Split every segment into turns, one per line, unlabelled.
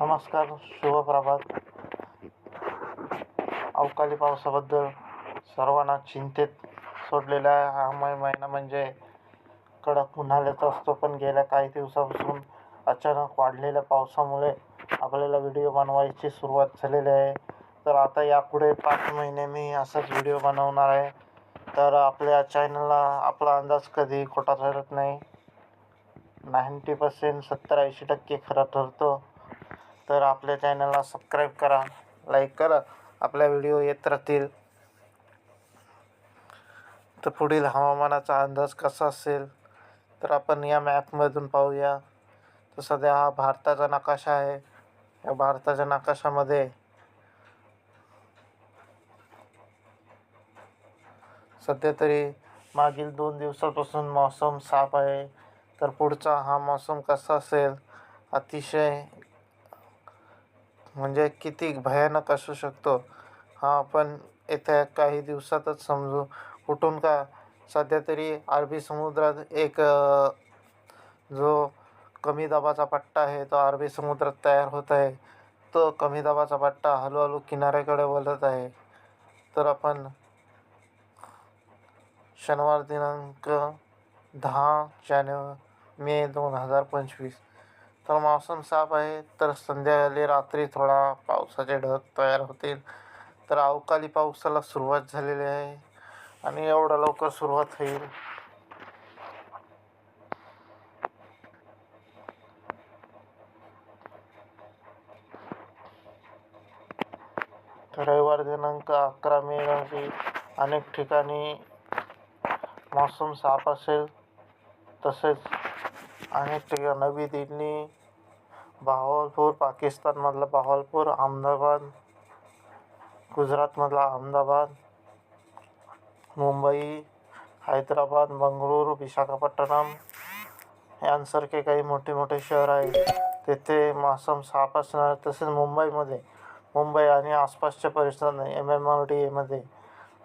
नमस्कार, शुभप्रभात. अवकाळी पावसाबद्दल सर्वांना चिंतेत सोडलेला हा महिना म्हणजे कडक उन्हाळ्याचा असतो. पण गेल्या काही दिवसापासून अचानक वाढलेल्या पावसामुळे आपल्याला व्हिडिओ बनवायची सुरुवात झालेली आहे. तर आता यापुढे 5 महिने मी असाच व्हिडिओ बनवणार आहे. तर आपल्या चॅनलला आपला अंदाज कधी खोटा ठरत नाही. 90% 70-80% खरा ठरतो. तर आपल्या चॅनलला सबस्क्राईब करा, लाईक करा. आपल्या व्हिडिओ येत राहतील. तर पुढील हवामानाचा अंदाज कसा असेल तर आपण या मॅपमधून पाहूया. तर सध्या हा भारताचा नकाशा आहे. या भारताच्या नकाशामध्ये सध्या तरी मागील 2 दिवसापासून मौसम साफ आहे. तर पुढचा हा मौसम कसा असेल, अतिशय म्हणजे किती भयानक असू शकतो हा आपण येत्या काही दिवसातच समजू. कुठून का सध्या तरी अरबी समुद्रात एक जो कमी दाबाचा पट्टा आहे तो अरबी समुद्रात तयार होत आहे. तो कमी दाबाचा पट्टा हळूहळू किनाऱ्याकडे वळत आहे. तर आपण शनिवार दिनांक 10 मे 2025. तर मौसम साफ आहे. तर संध्याकाळी रात्री थोडा पावसाचे ढग तयार होतील. तर अवकाळी पावसाला सुरुवात झालेली आहे आणि एवढा लवकर सुरुवात होईल. तर रविवार दिनांक 11 मे रोजी अनेक ठिकाणी मौसम साफ असेल. तसेच अनेक ठिकाणी नवी दिल्ली, बहावलपूर, पाकिस्तानमधला बहावलपूर, अहमदाबाद, गुजरातमधला अहमदाबाद, मुंबई, हैदराबाद, बंगळुरू, विशाखापट्टणम यांसारखे काही मोठे मोठे शहर आहेत. तेथे मौसम साफ असणार. तसेच मुंबई आणि आसपासच्या परिसरात MMRDA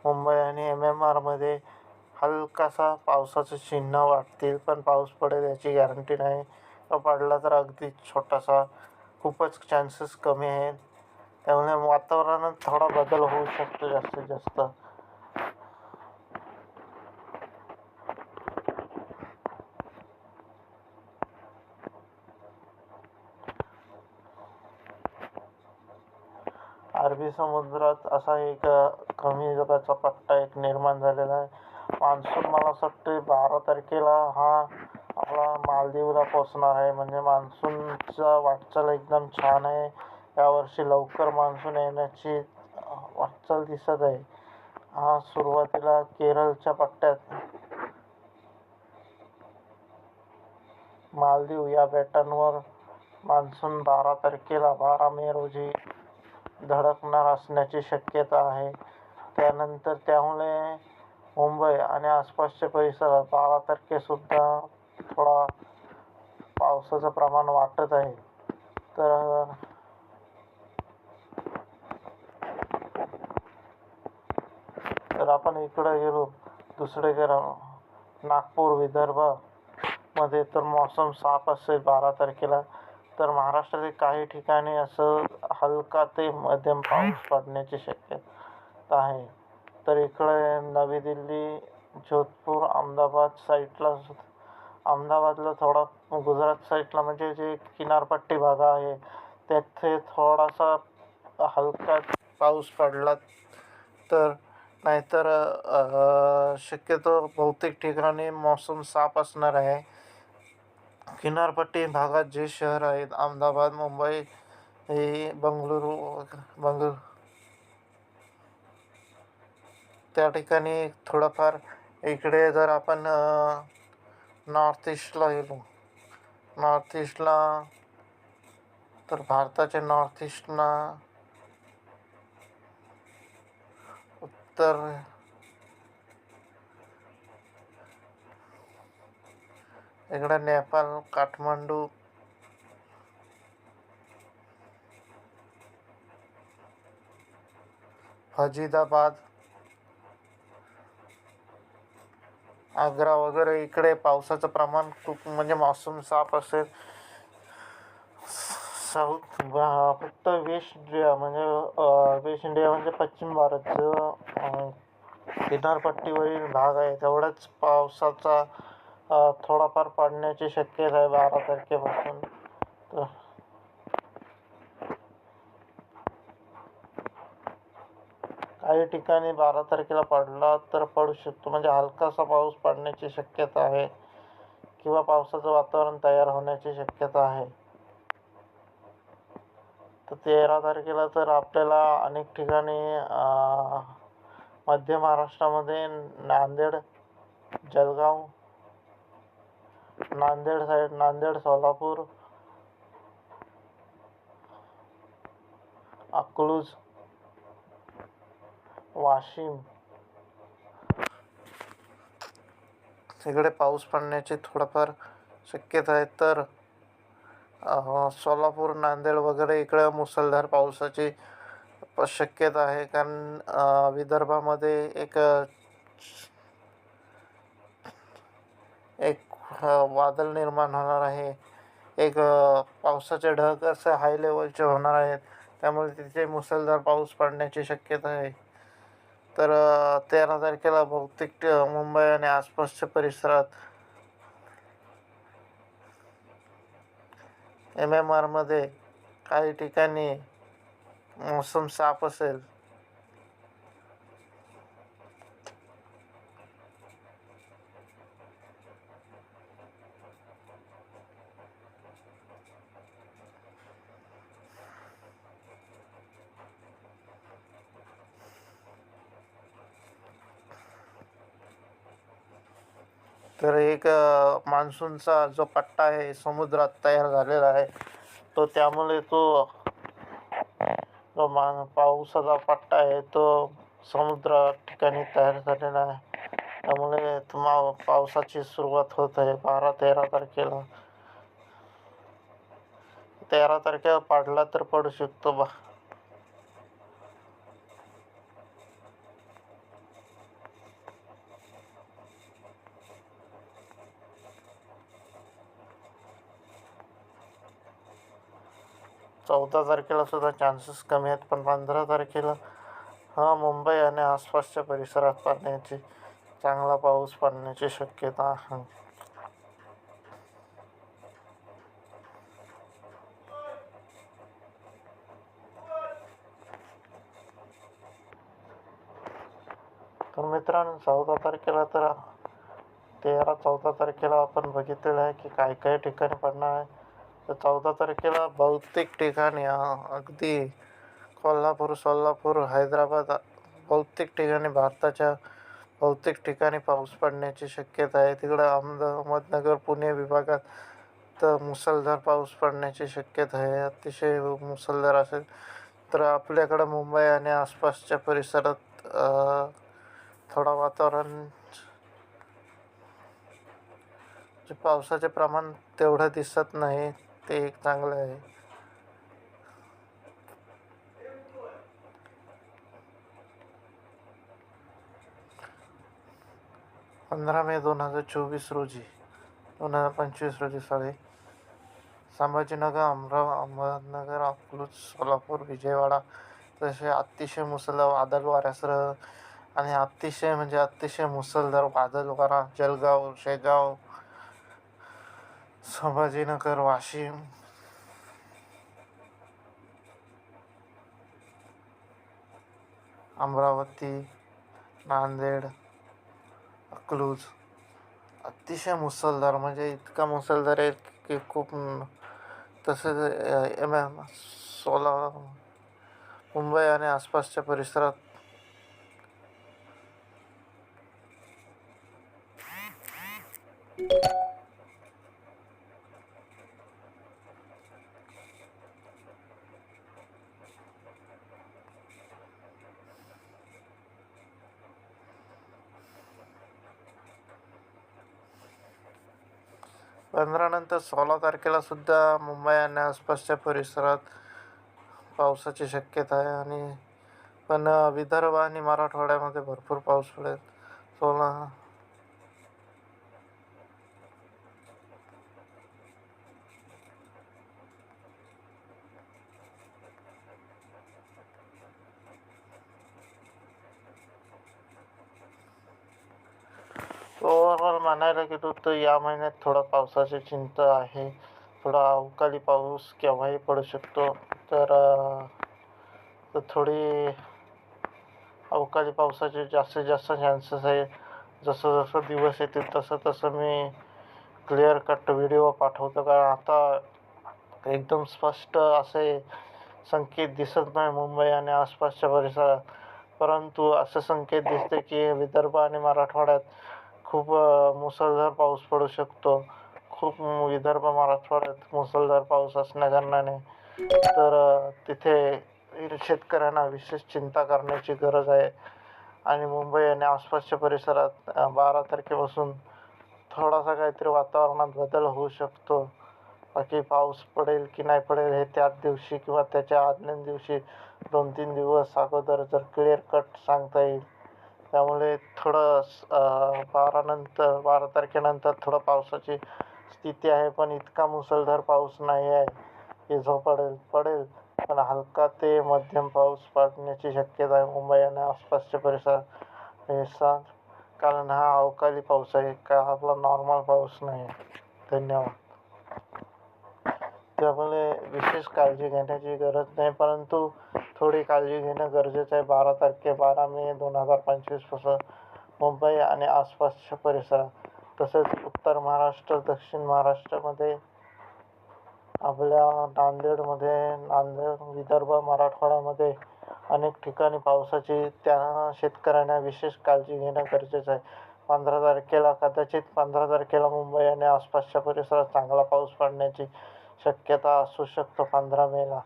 मुंबई आणि MMRमध्ये हलकासा पावसाचं चिन्ह वाटतील. पण पाऊस पडेल याची गॅरंटी नाही. पडला तर अगदी छोटासा, खूपच चान्सेस कमी आहेत. त्यामुळे वातावरणात थोडा बदल होऊ शकतो जास्तीत जास्त. अरबी समुद्रात असा एक कमी दाबाचा पट्टा एक निर्माण झालेला आहे. मान्सून मला असं वाटते 12 तारखेला हा आपला मालदीवला पोचणार आहे. म्हणजे मान्सूनचा वाटचाल एकदम छान आहे. यावर्षी लवकर मान्सून येण्याची वाटचाल दिसत आहे. हा सुरुवातीला केरळच्या पट्ट्यात मालदीव या बेटांवर मान्सून 12 मे रोजी धडकणार असण्याची शक्यता आहे. त्यानंतर त्यामुळे मुंबई आणि आसपासच्या परिसरात 12 तारखेसुद्धा थोडा पावसाचं प्रमाण वाटत आहे. तर आपण इकडे गेलो दुसरीकडे नागपूर, विदर्भामध्ये तर मौसम साफ असेल 12 तारखेला. तर महाराष्ट्रातील काही ठिकाणी असं हलका ते मध्यम पाऊस पडण्याची शक्यता आहे. तर इकडे नवी दिल्ली, जोधपूर, अहमदाबादला थोडा गुजरात साईडला म्हणजे जे किनारपट्टी भाग आहे तेथे थोडासा हलका पाऊस पडला तर, नाहीतर शक्यतो बहुतेक ठिकाणी मौसम साफ असणार आहे. किनारपट्टी भागात जे शहर आहेत अहमदाबाद, मुंबई, बंगळुरू त्या ठिकाणी थोडंफार. इकडे जर आपण नॉर्थ ईस्टला गेलो, तर भारताच्या नॉर्थ ईस्टला उत्तर इकडे नेपाळ, काठमांडू, फजिदाबाद, आग्रा वगैरे इकडे पावसाचं प्रमाण खूप म्हणजे मौसम साफ असेल. फक्त वेस्ट इंडिया म्हणजे वेस्ट इंडिया म्हणजे पश्चिम भारत जो किनारपट्टीवरील भाग आहे तेवढाच पावसाचा थोडाफार पडण्याची शक्यता आहे 12 तारखेपासून. तर काही ठिकाणी 12 तारखेला पडला तर पडू शकतो, म्हणजे हलकासा पाऊस पडण्याची शक्यता आहे किंवा पावसाचं वातावरण तयार होण्याची शक्यता आहे. तर 13 तारखेला तर आपल्याला अनेक ठिकाणी मध्य महाराष्ट्रामध्ये नांदेड, जळगाव, नांदेड, सोलापूर, अकलूज, वाशिम इकडे पाऊस पडण्याची थोडंफार शक्यता आहे. तर सोलापूर, नांदेड वगैरे इकडे मुसळधार पावसाची शक्यता आहे, कारण विदर्भामध्ये एक वादळ निर्माण होणार आहे. एक पावसाचे ढग असे हाय लेवलचे होणार आहेत, त्यामुळे तिथे मुसळधार पाऊस पडण्याची शक्यता आहे. तर 13 तारखेला बहुतेक मुंबई आणि आसपासच्या परिसरात MMRमध्ये काही ठिकाणी मोसम साफ असेल. तर एक मान्सूनचा जो पट्टा आहे समुद्रात तयार झालेला आहे, तो त्यामुळे तो जो पावसाचा पट्टा आहे तो समुद्रा ठिकाणी तयार झालेला आहे. त्यामुळे पावसाची सुरुवात होत आहे 13 तारखेला. 13 तारखेला पडला तर पडू शकतो 14 तारखेला सुद्धा चान्सेस कमी आहेत, पण 15 तारखेला मुंबई आणि आसपासच्या परिसरात पडण्याची चांगला पाऊस पडण्याची शक्यता आहे. तर मित्रांनो 14 तारखेला तर 14 तारखेला आपण बघितलेलं आहे की काय काय ठिकाणी पडणार आहे. तर 14 तारखेला बहुतेक ठिकाणी अगदी कोल्हापूर, सोलापूर, हैदराबाद बहुतेक ठिकाणी भारताच्या बहुतेक ठिकाणी पाऊस पडण्याची शक्यता आहे. तिकडं अहमदनगर, पुणे विभागात तर मुसळधार पाऊस पडण्याची शक्यता आहे. अतिशय मुसळधार असेल. तर आपल्याकडं मुंबई आणि आसपासच्या परिसरात थोडा वातावरण जे पावसाचे प्रमाण तेवढं दिसत नाही, ते एक चांगलं आहे. 15 मे 2025 रोजी संभाजीनगर, अहमदनगर, अकलूज, सोलापूर, विजयवाडा तसे अतिशय मुसळधार वादळ वाऱ्यासह आणि अतिशय मुसळधार वादळ वारा जळगाव, शेगाव, संभाजीनगर, वाशिम, अमरावती, नांदेड, अकलूज अतिशय मुसळधार, म्हणजे इतका मुसळधार आहे की खूप. तसेच मुंबई आणि आसपासच्या परिसरात 15 नंतर 16 तारखेला सुद्धा मुंबई आणि आसपासच्या परिसरात पावसाची शक्यता आहे. आणि पण विदर्भ आणि मराठवाड्यामध्ये भरपूर पाऊस पडेल. 16 16 ओव्हरऑल म्हणायला गेलो तर या महिन्यात थोडा पावसाची चिंता आहे. थोडा अवकाळी पाऊस केव्हाही पडू शकतो. तर थोडी अवकाळी पावसाचे जास्तीत जास्त चान्सेस आहे. जसं जसं दिवस येतील तसं तसं मी क्लिअर कट व्हिडिओ पाठवतो. कारण आता एकदम स्पष्ट असे संकेत दिसत नाही मुंबई आणि आसपासच्या परिसरात. परंतु असे संकेत दिसते की विदर्भ आणि मराठवाड्यात खूप मुसळधार पाऊस पडू शकतो. खूप विदर्भ मराठवाड्यात मुसळधार पाऊस असण्याकारणाने तर तिथे शेतकऱ्यांना विशेष चिंता करण्याची गरज आहे. आणि मुंबई आणि आसपासच्या परिसरात 12 तारखेपासून थोडासा काहीतरी वातावरणात बदल होऊ शकतो. बाकी पाऊस पडेल की नाही पडेल हे त्याच दिवशी किंवा त्याच्या आदल्या दिवशी 2-3 दिवस अगोदर जर क्लिअर कट सांगता येईल. त्यामुळे थोडं 12 तारखेनंतर थोडं पावसाची स्थिती आहे. पण इतका मुसळधार पाऊस नाही आहे की जो पडेल. पण हलका ते मध्यम पाऊस पडण्याची शक्यता आहे मुंबई आणि आसपासच्या परिसरात. कारण हा अवकाळी पाऊस आहे, का आपला नॉर्मल पाऊस नाही आहे. धन्यवाद. त्यामुळे विशेष काळजी घेण्याची गरज नाही, परंतु थोडी काळजी घेणं गरजेचं आहे. 12 मे 2025 पासून मुंबई आणि आसपासच्या परिसरात तसेच उत्तर महाराष्ट्र, दक्षिण महाराष्ट्रामध्ये आपल्या नांदेड, विदर्भ, मराठवाड्यामध्ये अनेक ठिकाणी पावसाची त्या शेतकऱ्यांना विशेष काळजी घेणं गरजेचं आहे. 15 तारखेला मुंबई आणि आसपासच्या परिसरात चांगला पाऊस पडण्याची शक्यता असू शकतो 15 मेला.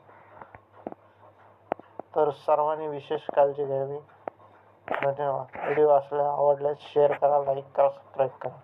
तर सर्वांनी विशेष काळजी घ्यावी. धन्यवाद. व्हिडिओ आवडल्यास शेअर करा, लाईक करा, सबस्क्राईब करा.